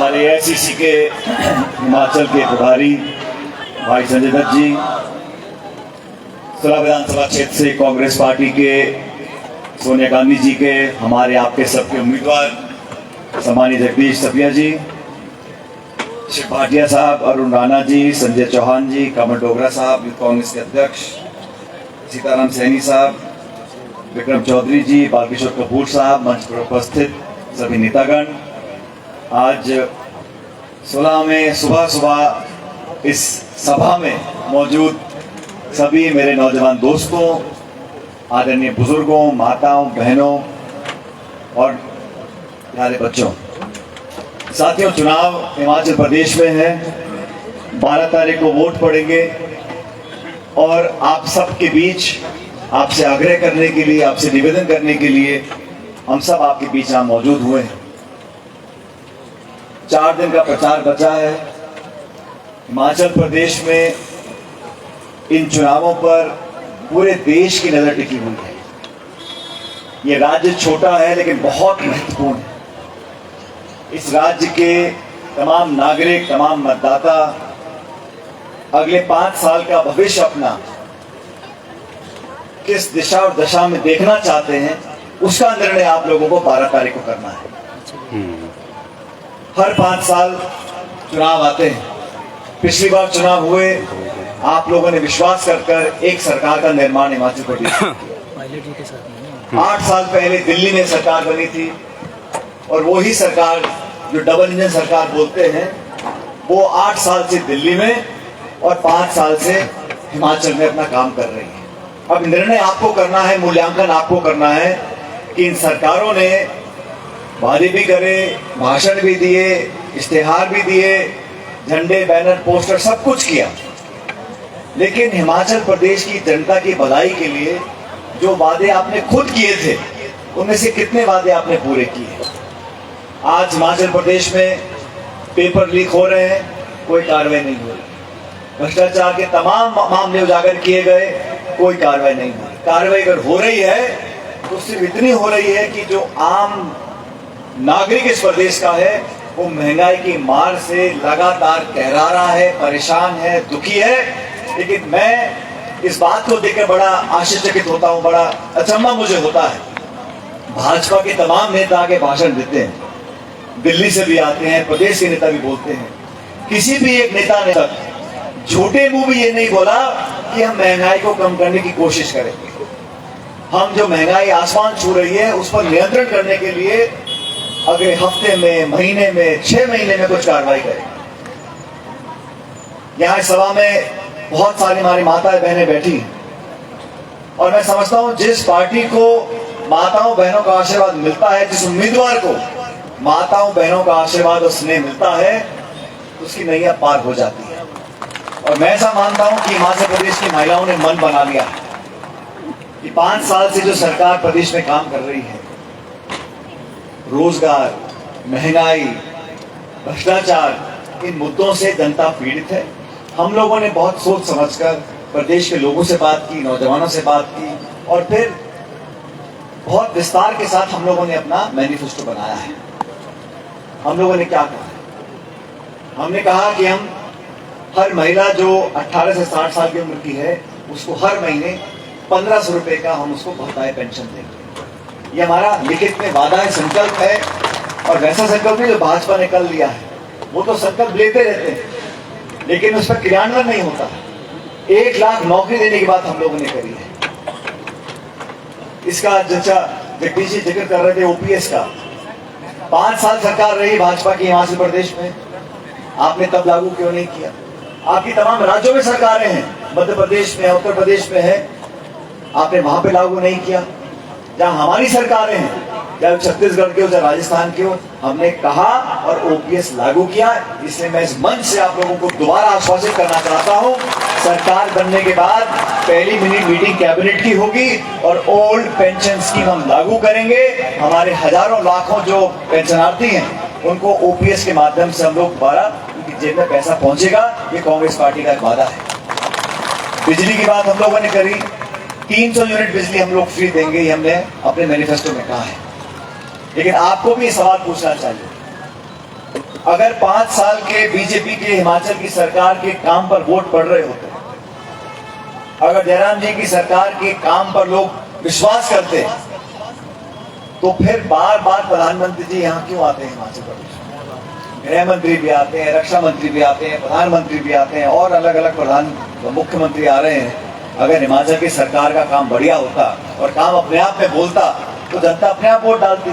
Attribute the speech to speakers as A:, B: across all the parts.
A: हमारे एआईसीसी के हिमाचल के प्रभारी भाई संजय दत्त जी, सुलह विधानसभा क्षेत्र से कांग्रेस पार्टी के सोनिया गांधी जी के, हमारे आपके सबके उम्मीदवार सम्मानित जगदीश सतिया जी, शिव भाटिया साहब, अरुण राणा जी, संजय चौहान जी, कमल डोगरा साहब, यूथ कांग्रेस के अध्यक्ष सीताराम सैनी साहब, विक्रम चौधरी जी, बालकिशोर कपूर साहब, मंच पर उपस्थित सभी नेतागण, आज 16 में सुबह इस सभा में मौजूद सभी मेरे नौजवान दोस्तों, आदरणीय बुजुर्गों, माताओं, बहनों और प्यारे बच्चों, साथियों, चुनाव हिमाचल प्रदेश में है। 12 तारीख को वोट पड़ेंगे और आप सबके बीच आपसे आग्रह करने के लिए, आपसे निवेदन करने के लिए हम सब आपके बीच यहाँ मौजूद हुए हैं। 4 दिन का प्रचार बचा है। हिमाचल प्रदेश में इन चुनावों पर पूरे देश की नजर टिकी हुई है। ये राज्य छोटा है लेकिन बहुत महत्वपूर्ण है। इस राज्य के तमाम नागरिक, तमाम मतदाता अगले 5 साल का भविष्य अपना किस दिशा और दशा में देखना चाहते हैं, उसका निर्णय आप लोगों को 12 तारीख को करना है। हर 5 साल चुनाव आते हैं। पिछली बार चुनाव हुए, आप लोगों ने विश्वास कर एक सरकार का निर्माण हिमाचल प्रदेश में 8 साल पहले दिल्ली में सरकार बनी थी और वो ही सरकार जो डबल इंजन सरकार बोलते हैं, वो 8 साल से दिल्ली में और 5 साल से हिमाचल में अपना काम कर रही है। अब निर्णय आपको करना है, मूल्यांकन आपको करना है कि इन सरकारों ने वादे भी करे, भाषण भी दिए, इश्तेहार भी दिए, झंडे, बैनर, पोस्टर सब कुछ किया, लेकिन हिमाचल प्रदेश की जनता की भलाई के लिए जो वादे आपने खुद किए थे, उनमें से कितने वादे आपने पूरे किए? आज हिमाचल प्रदेश में पेपर लीक हो रहे हैं, कोई कार्रवाई नहीं हो रही। भ्रष्टाचार के तमाम मामले उजागर किए गए, कोई कार्रवाई नहीं हो रही। कार्रवाई अगर हो रही है तो सिर्फ इतनी हो रही है कि जो आम नागरिक इस प्रदेश का है, वो महंगाई की मार से लगातार कहरा रहा है, परेशान है, दुखी है। लेकिन मैं इस बात को देखकर बड़ा आश्चर्यचकित होता हूं, बड़ा अचंभा मुझे होता है। भाजपा के तमाम नेता आके भाषण देते हैं, दिल्ली से भी आते हैं, प्रदेश के नेता भी बोलते हैं। किसी भी एक नेता ने तक झूठे मुंह भी ये नहीं बोला कि हम महंगाई को कम करने की कोशिश करेंगे। हम जो महंगाई आसमान छू रही है, उस पर नियंत्रण करने के लिए अगले हफ्ते में, महीने में, 6 महीने में कुछ कार्रवाई करेंगे। यहाँ सभा में बहुत सारी हमारी माताएं बहनें बैठी हैं और मैं समझता हूं जिस पार्टी को माताओं बहनों का आशीर्वाद मिलता है, जिस उम्मीदवार को माताओं बहनों का आशीर्वाद और स्नेह मिलता है, उसकी नैया पार हो जाती है। और मैं ऐसा मानता हूं कि हिमाचल प्रदेश की महिलाओं ने मन बना लिया कि 5 साल से जो सरकार प्रदेश में काम कर रही है, रोजगार, महंगाई, भ्रष्टाचार, इन मुद्दों से जनता पीड़ित है। हम लोगों ने बहुत सोच समझकर प्रदेश के लोगों से बात की, नौजवानों से बात की और फिर बहुत विस्तार के साथ हम लोगों ने अपना मैनिफेस्टो बनाया है। हम लोगों ने क्या कहा? हमने कहा कि हम हर महिला जो 18 से 60 साल की उम्र की है, उसको हर महीने 1500 रुपए का हम उसको बकाया पेंशन देंगे। ये हमारा लिखित में वादा है, संकल्प है। और वैसा संकल्प नहीं जो भाजपा ने कल लिया है, वो तो संकल्प लेते रहते हैं लेकिन उस पर क्रियान्वयन नहीं होता। 1 लाख नौकरी देने की बात हम लोगों ने करी है। इसका जगदीश जी जिक्र कर रहे थे ओपीएस का, 5 साल सरकार रही भाजपा की हिमाचल प्रदेश में, आपने तब लागू क्यों नहीं किया? आपकी तमाम राज्यों में सरकारें हैं, मध्य प्रदेश में, उत्तर प्रदेश में है, आपने वहां पे लागू नहीं किया। जहां हमारी सरकारें हैं, चाहे छत्तीसगढ़ की हो, चाहे राजस्थान की हो, हमने कहा और ओपीएस लागू किया। इसलिए मैं इस मंच से आप लोगों को दोबारा आश्वासित करना चाहता हूं, सरकार बनने के बाद पहली मिनी मीटिंग कैबिनेट की होगी और ओल्ड पेंशन स्कीम हम लागू करेंगे। हमारे हजारों लाखों जो पेंशनार्थी हैं, उनको ओपीएस के माध्यम से हम लोग दोबारा उनकी जेब में पैसा पहुंचेगा। ये कांग्रेस पार्टी का एक वादा है। बिजली की बात हम लोगों ने करी, 300 यूनिट बिजली हम लोग फ्री देंगे, ये हमने अपने मैनिफेस्टो में कहा है। लेकिन आपको भी सवाल पूछना चाहिए, अगर 5 साल के बीजेपी के हिमाचल की सरकार के काम पर वोट पड़ रहे होते, अगर जयराम जी की सरकार के काम पर लोग विश्वास करते, तो फिर बार बार प्रधानमंत्री जी यहाँ क्यों आते हैं हिमाचल प्रदेश? गृह मंत्री भी आते हैं, रक्षा मंत्री भी आते हैं, प्रधानमंत्री भी आते हैं और अलग अलग मुख्यमंत्री आ रहे हैं। अगर हिमाचल की सरकार का काम बढ़िया होता और काम अपने आप में बोलता तो जनता अपने आप वोट डालती।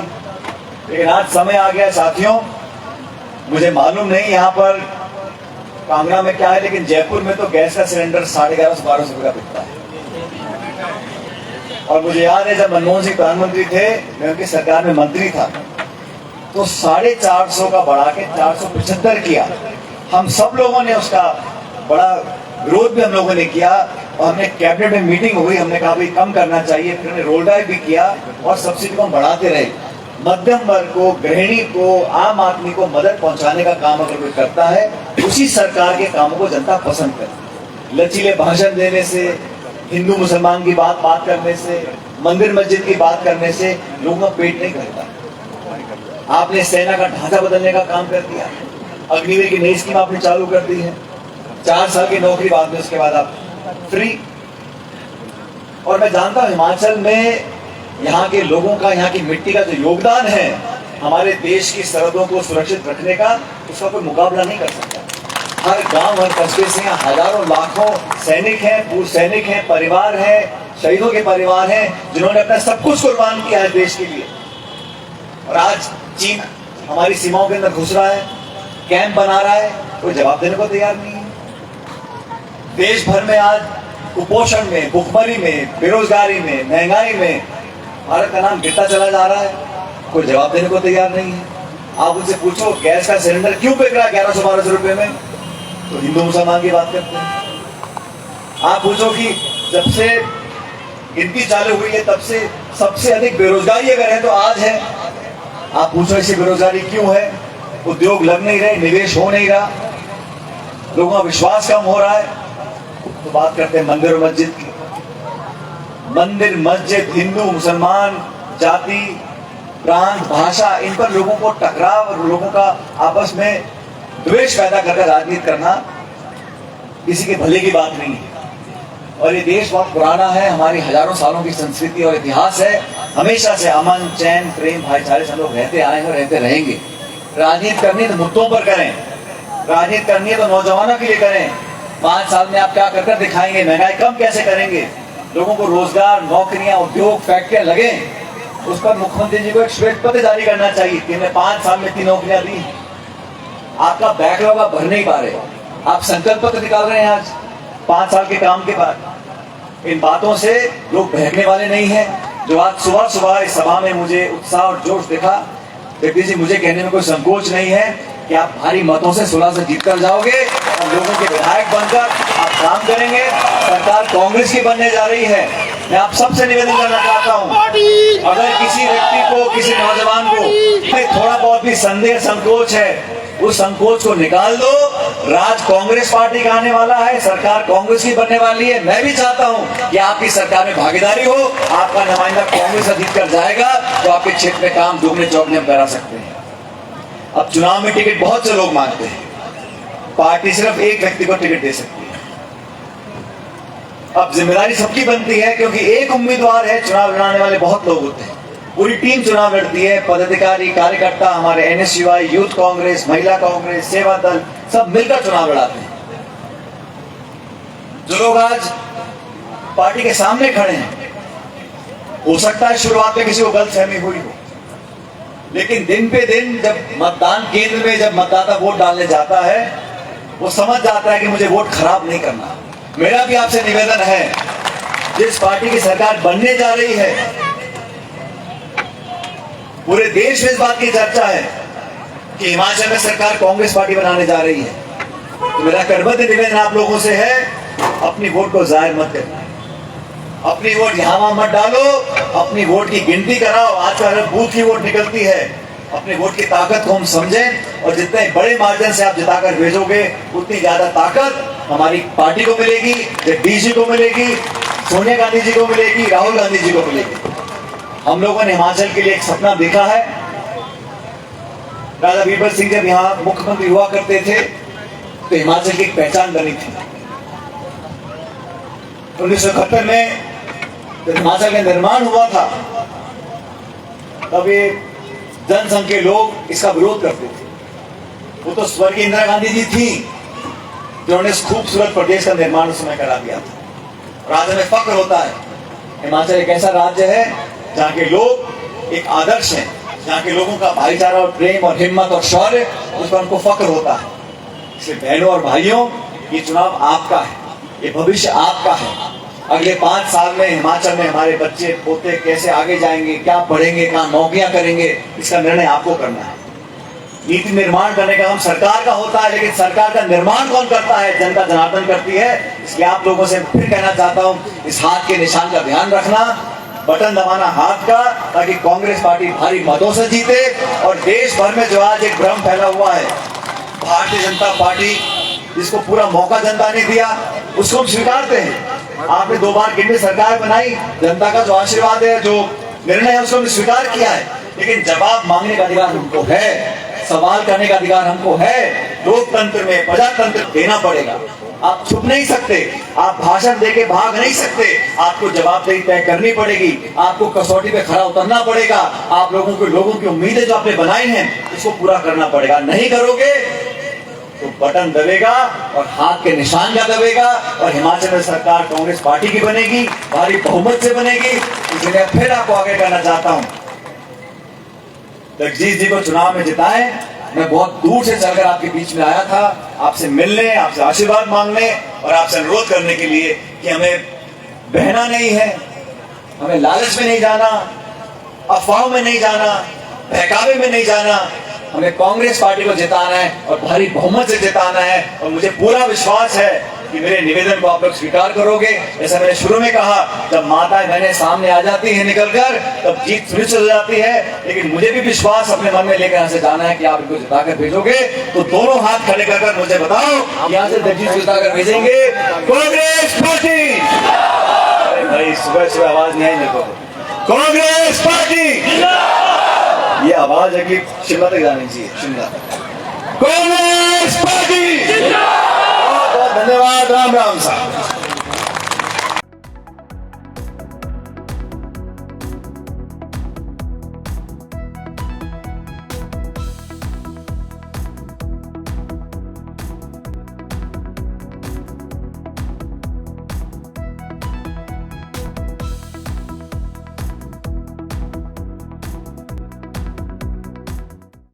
A: लेकिन आज समय आ गया साथियों, मुझे मालूम नहीं यहाँ पर कांगड़ा में क्या है, लेकिन जयपुर में तो गैस का सिलेंडर 1150-1200 रुपये का बिकता है। और मुझे याद है जब मनमोहन सिंह प्रधानमंत्री थे, मैं उनकी सरकार में मंत्री था, तो 450 का बढ़ा के 475 किया। हम सब लोगों ने उसका बड़ा विरोध भी हम लोगों ने किया और हमने कैबिनेट में मीटिंग हुई, हमने कहा भाई कम करना चाहिए, फिर हमने रोल ड्राइव भी किया और सब्सिडी को हम बढ़ाते रहे। मध्यम वर्ग को, गृहिणी को, आम आदमी को मदद पहुंचाने का काम अगर कोई करता है, उसी सरकार के कामों को जनता पसंद करती। लचीले भाषण देने से, हिंदू मुसलमान की बात करने से, मंदिर मस्जिद की बात करने से लोगों का पेट नहीं भरता। आपने सेना का ढांचा बदलने का काम कर दिया, अग्निवीर की नई स्कीम आपने चालू कर दी है, 4 साल की नौकरी बाद में, उसके बाद आप फ्री। और मैं जानता हूं हिमाचल में यहाँ के लोगों का, यहाँ की मिट्टी का जो योगदान है हमारे देश की सरहदों को सुरक्षित रखने का, उसका कोई मुकाबला नहीं कर सकता। हर गांव, हर कस्बे से हजारों लाखों सैनिक हैं, पूर्व सैनिक हैं, परिवार हैं, शहीदों के परिवार हैं, जिन्होंने अपना सब कुछ कुर्बान किया है देश के लिए। और आज चीन हमारी सीमाओं के अंदर घुस रहा है, कैंप बना रहा है, कोई जवाब देने को तैयार नहीं है। देश भर में आज कुपोषण में, भुखमरी में, बेरोजगारी में, महंगाई में भारत का नाम गिरता चला जा रहा है, कोई जवाब देने को तैयार नहीं है। आप उनसे पूछो गैस का सिलेंडर क्यों बिक रहा है 1100-1200 रुपए में, तो हिंदू मुसलमान की बात करते हैं। आप पूछो कि जब से गिनती चालू हुई है तब से सबसे अधिक बेरोजगारी अगर है तो आज है। आप पूछो ऐसी बेरोजगारी क्यों है? उद्योग लग नहीं रहे, निवेश हो नहीं रहा, लोगों का विश्वास कम हो रहा है। तो बात करते हैं मंदिर और मस्जिद की। मंदिर, मस्जिद, हिंदू मुसलमान, जाति, प्रांत, भाषा, इन पर लोगों को टकराव और लोगों का आपस में द्वेष पैदा करके राजनीति करना किसी के भले की बात नहीं है। और ये देश बहुत पुराना है, हमारी हजारों सालों की संस्कृति और इतिहास है। हमेशा से अमन, चैन, प्रेम, भाईचारे से लोग रहते आए हैं और रहते रहेंगे। राजनीति करनी है तो मुद्दों पर करें, राजनीति करनी है तो नौजवानों के लिए करें। 5 साल में आप क्या कर दिखाएंगे? महंगाई कम कैसे करेंगे? लोगों को रोजगार, नौकरियां, उद्योग, फैक्ट्रियां लगे, उस पर मुख्यमंत्री जी को एक श्वेत पत्र जारी करना चाहिए कि मैं 5 साल में 3 नौकरियां दी। आपका बैकलॉग आप भर नहीं पा रहे, आप संकल्प पत्र निकाल रहे हैं आज 5 साल के काम के बाद। इन बातों से लोग बहकने वाले नहीं हैं। जो आज सुबह सुबह इस सभा में मुझे उत्साह और जोश दिखा, जगदीश जी, मुझे कहने में कोई संकोच नहीं है कि आप भारी मतों से 16 से जीत कर जाओगे और लोगों के विधायक बनकर आप काम करेंगे। सरकार कांग्रेस की बनने जा रही है। मैं आप सबसे निवेदन करना चाहता हूं, अगर किसी व्यक्ति को, किसी नौजवान को थोड़ा बहुत भी संदेह, संकोच है, उस संकोच को निकाल दो। राज कांग्रेस पार्टी का आने वाला है, सरकार कांग्रेस की बनने वाली है। मैं भी चाहता हूं कि आपकी सरकार में भागीदारी हो, आपका नुमाइंदा कांग्रेस जीत कर जाएगा तो आपके क्षेत्र में काम दुगने चौगने हम करा सकते हैं। अब चुनाव में टिकट बहुत से लोग मांगते हैं, पार्टी सिर्फ एक व्यक्ति को टिकट दे सकती है। अब जिम्मेदारी सबकी बनती है, क्योंकि एक उम्मीदवार है, चुनाव लड़ाने वाले बहुत लोग होते हैं। पूरी टीम चुनाव लड़ती है, पदाधिकारी, कार्यकर्ता, हमारे NSUI, यूथ कांग्रेस, महिला कांग्रेस, सेवा दल, सब मिलकर चुनाव लड़ाते हैं। जो लोग आज पार्टी के सामने खड़े हैं, हो सकता है शुरुआत में किसी को गलतफहमी हुई हो, लेकिन दिन पे दिन जब मतदान केंद्र में जब मतदाता वोट डालने जाता है, वो समझ जाता है कि मुझे वोट खराब नहीं करना। मेरा भी आपसे निवेदन है, जिस पार्टी की सरकार बनने जा रही है, पूरे देश में इस बात की चर्चा है कि हिमाचल में सरकार कांग्रेस पार्टी बनाने जा रही है, तो मेरा करबद्ध निवेदन आप लोगों से है, अपनी वोट को जाहिर मत करना, अपनी वोट यहां वहां मत डालो, अपनी वोट की गिनती कराओ। आजकल बूथ की वोट निकलती है, अपनी वोट की ताकत को हम समझें और जितने बड़े मार्जिन से आप जिताकर भेजोगे उतनी ज्यादा ताकत हमारी पार्टी को मिलेगी, जगदीश जी को मिलेगी, सोनिया गांधी जी को मिलेगी, राहुल गांधी जी को मिलेगी। हम लोगों ने हिमाचल के लिए एक सपना देखा है, राजा बीरबल सिंह जब यहाँ मुख्यमंत्री हुआ करते थे तो हिमाचल की एक पहचान बनी थी। 1971 में जब हिमाचल का निर्माण हुआ था तब ये जनसंघ के लोग इसका विरोध करते थे। वो तो स्वर्गीय इंदिरा गांधी जी थी जिन्होंने इस खूबसूरत प्रदेश का निर्माण उस समय करा दिया था। राज्य में फक्र होता है, हिमाचल एक ऐसा राज्य है जहाँ के लोग एक आदर्श हैं, जहाँ के लोगों का भाईचारा और प्रेम और हिम्मत और शौर्य, उस पर उनको फक्र होता है। इसलिए बहनों और भाइयों, ये चुनाव आपका है, ये भविष्य आपका है। अगले 5 साल में हिमाचल में हमारे बच्चे पोते कैसे आगे जाएंगे, क्या पढ़ेंगे, कहाँ नौकरियां करेंगे, इसका निर्णय आपको करना है। नीति निर्माण करने का काम सरकार का होता है, लेकिन सरकार का निर्माण कौन करता है? जनता जनार्दन करती है। इसलिए आप लोगों से फिर कहना चाहता हूँ, इस हाथ के निशान का ध्यान रखना, बटन दबाना हाथ का, ताकि कांग्रेस पार्टी भारी मतों से जीते। और देश भर में जो आज एक भ्रम फैला हुआ है, भारतीय जनता पार्टी जिसको पूरा मौका जनता ने दिया, उसको हम स्वीकारते हैं। आपने 2 बार केंद्र सरकार बनाई, जनता का जो आशीर्वाद है, जो निर्णय है, उसको हमने स्वीकार किया है। लेकिन जवाब मांगने का अधिकार हमको है, सवाल करने का अधिकार हमको है। लोकतंत्र में, प्रजातंत्र देना पड़ेगा। आप छुप नहीं सकते, आप भाषण देके भाग नहीं सकते, आपको जवाबदेही तय करनी पड़ेगी, आपको कसौटी पे खरा उतरना पड़ेगा। आप लोगों की उम्मीदें जो आपने बनाई हैं, उसको पूरा करना पड़ेगा। नहीं करोगे तो बटन दबेगा और हाथ के निशान का दबेगा, और हिमाचल में सरकार कांग्रेस पार्टी की बनेगी, भारी बहुमत से बनेगी। इसलिए फिर आपको आगे करना चाहता हूं, जगजीत जी को चुनाव में जिताएं। मैं बहुत दूर से चलकर आपके बीच में आया था, आपसे मिलने, आपसे आशीर्वाद मांगने और आपसे अनुरोध करने के लिए कि हमें बहना नहीं है, हमें लालच में नहीं जाना, अफवाहों में नहीं जाना, बहकावे में नहीं जाना। हमें कांग्रेस पार्टी को जिताना है और भारी बहुमत से जिताना है। और मुझे पूरा विश्वास है कि मेरे निवेदन को आप लोग स्वीकार करोगे। जैसा मैंने शुरू में कहा, जब माताएं बहनें सामने आ जाती हैं निकलकर, तब जीत सुनिश्चित हो जाती है। लेकिन मुझे भी विश्वास अपने मन में लेकर यहाँ से जाना है कि आप इनको जिताकर भेजोगे। तो दोनों हाथ खड़े कर मुझे बताओ, यहाँ से जगजीत जिताकर भेजेंगे कांग्रेस पार्टी। अरे भाई, सुबह सुबह आवाज नहीं आई मेरे को। कांग्रेस पार्टी, ये आवाज है कि शिमला तक जानी चाहिए। शिमला कांग्रेस पार्टी। बहुत बहुत धन्यवाद। राम राम साहब।